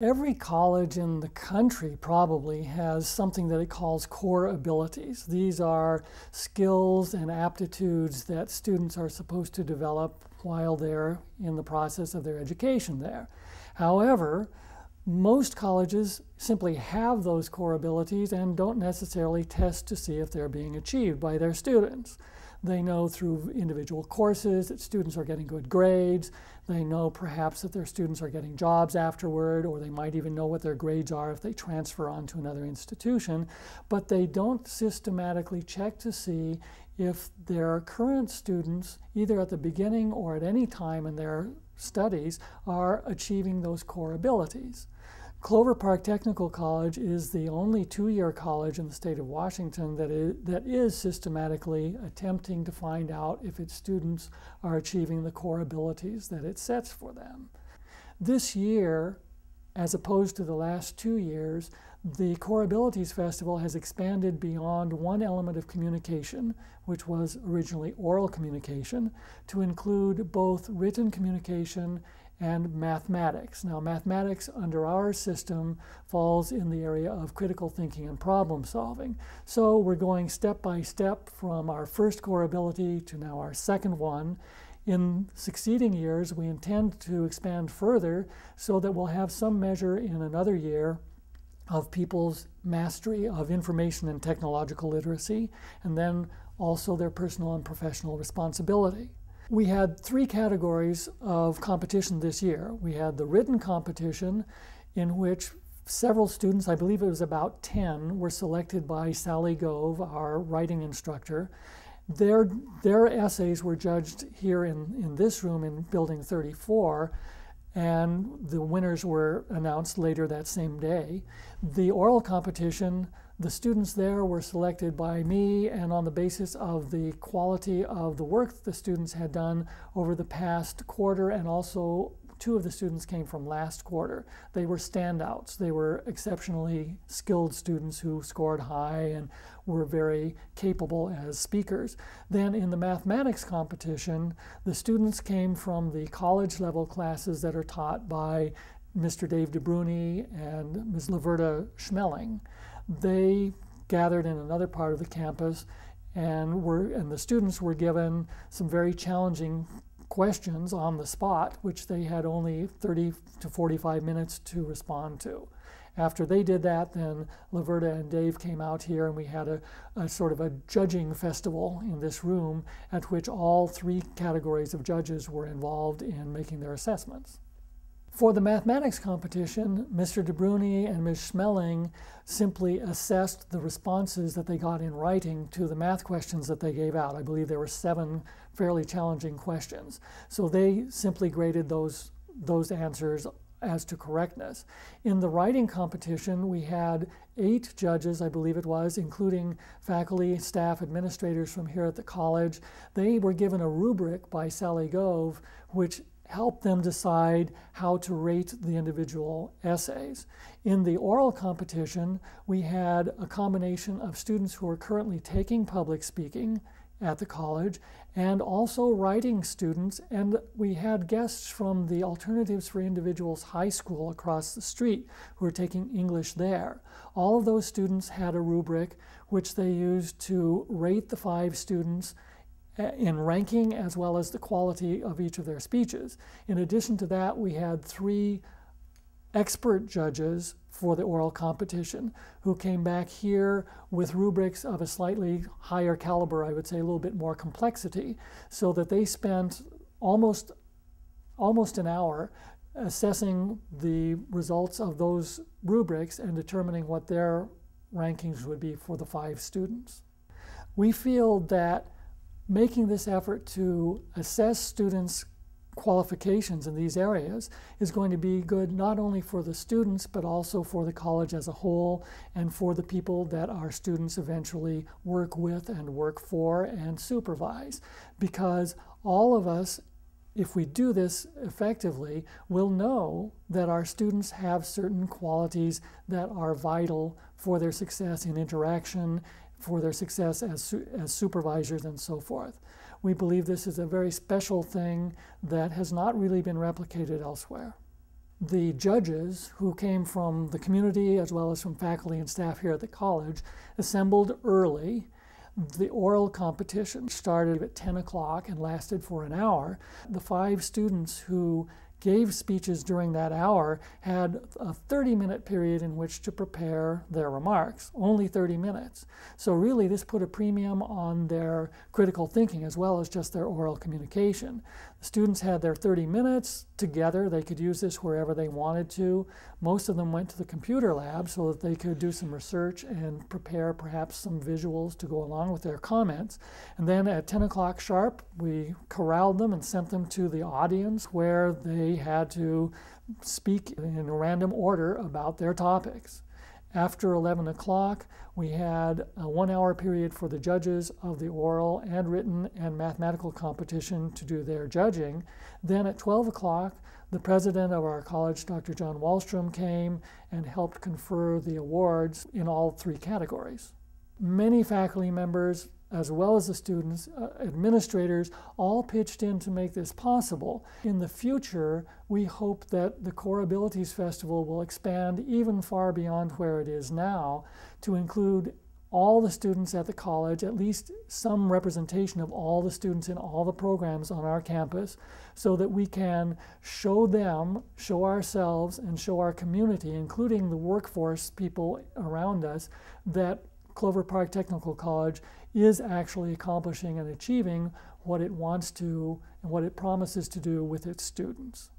Every college in the country probably has something that it calls core abilities. These are skills and aptitudes that students are supposed to develop while they're in the process of their education there. However, most colleges simply have those core abilities and don't necessarily test to see if they're being achieved by their students. They know through individual courses that students are getting good grades. They know perhaps that their students are getting jobs afterward, or they might even know what their grades are if they transfer on to another institution. But they don't systematically check to see if their current students, either at the beginning or at any time in their studies, are achieving those core abilities. Clover Park Technical College is the only two-year college in the state of Washington that is systematically attempting to find out if its students are achieving the core abilities that it sets for them. This year, as opposed to the last 2 years, the Core Abilities Festival has expanded beyond one element of communication, which was originally oral communication, to include both written communication and mathematics. Now, mathematics under our system falls in the area of critical thinking and problem solving. So we're going step by step from our first core ability to now our second one. In succeeding years, we intend to expand further so that we'll have some measure in another year of people's mastery of information and technological literacy, and then also their personal and professional responsibility. We had 3 categories of competition this year. We had the written competition, in which several students, I believe it was about 10, were selected by Sally Gove, our writing instructor. Their essays were judged here in this room in Building 34, and the winners were announced later that same day. The oral competition, the students there were selected by me, and on the basis of the quality of the work the students had done over the past quarter, and also 2 of the students came from last quarter. They were standouts. They were exceptionally skilled students who scored high and were very capable as speakers. Then in the mathematics competition, the students came from the college level classes that are taught by Mr. Dave DeBruni and Ms. Laverta Schmeling. They gathered in another part of the campus, and the students were given some very challenging questions on the spot, which they had only 30 to 45 minutes to respond to. After they did that, then Laverta and Dave came out here, and we had a sort of a judging festival in this room at which all 3 categories of judges were involved in making their assessments. For the mathematics competition, Mr. DeBruni and Ms. Schmeling simply assessed the responses that they got in writing to the math questions that they gave out. I believe there were 7 fairly challenging questions. So they simply graded those answers as to correctness. In the writing competition, we had 8 judges, I believe it was, including faculty, staff, administrators from here at the college. They were given a rubric by Sally Gove, which help them decide how to rate the individual essays. In the oral competition, we had a combination of students who are currently taking public speaking at the college and also writing students, and we had guests from the Alternatives for Individuals High School across the street who are taking English there. All of those students had a rubric which they used to rate the 5 students in ranking as well as the quality of each of their speeches. In addition to that, we had 3 expert judges for the oral competition who came back here with rubrics of a slightly higher caliber, I would say a little bit more complexity, so that they spent almost an hour assessing the results of those rubrics and determining what their rankings would be for the 5 students. We feel that making this effort to assess students' qualifications in these areas is going to be good not only for the students, but also for the college as a whole and for the people that our students eventually work with and work for and supervise. Because all of us, if we do this effectively, will know that our students have certain qualities that are vital for their success in interaction, for their success as supervisors and so forth. We believe this is a very special thing that has not really been replicated elsewhere. The judges, who came from the community as well as from faculty and staff here at the college, assembled early. The oral competition started at 10 o'clock and lasted for an hour. The 5 students who gave speeches during that hour had a 30-minute period in which to prepare their remarks, only 30 minutes. So really this put a premium on their critical thinking as well as just their oral communication. The students had their 30 minutes together. They could use this wherever they wanted to. Most of them went to the computer lab so that they could do some research and prepare perhaps some visuals to go along with their comments. And then at 10 o'clock sharp, we corralled them and sent them to the audience where they had to speak in random order about their topics. After 11 o'clock, we had a 1-hour period for the judges of the oral and written and mathematical competition to do their judging. Then at 12 o'clock, the president of our college, Dr. John Wallstrom, came and helped confer the awards in all 3 categories. Many faculty members, as well as the students, administrators, all pitched in to make this possible. In the future, we hope that the Core Abilities Festival will expand even far beyond where it is now to include all the students at the college, at least some representation of all the students in all the programs on our campus, so that we can show them, show ourselves, and show our community, including the workforce people around us, that Clover Park Technical College is actually accomplishing and achieving what it wants to and what it promises to do with its students.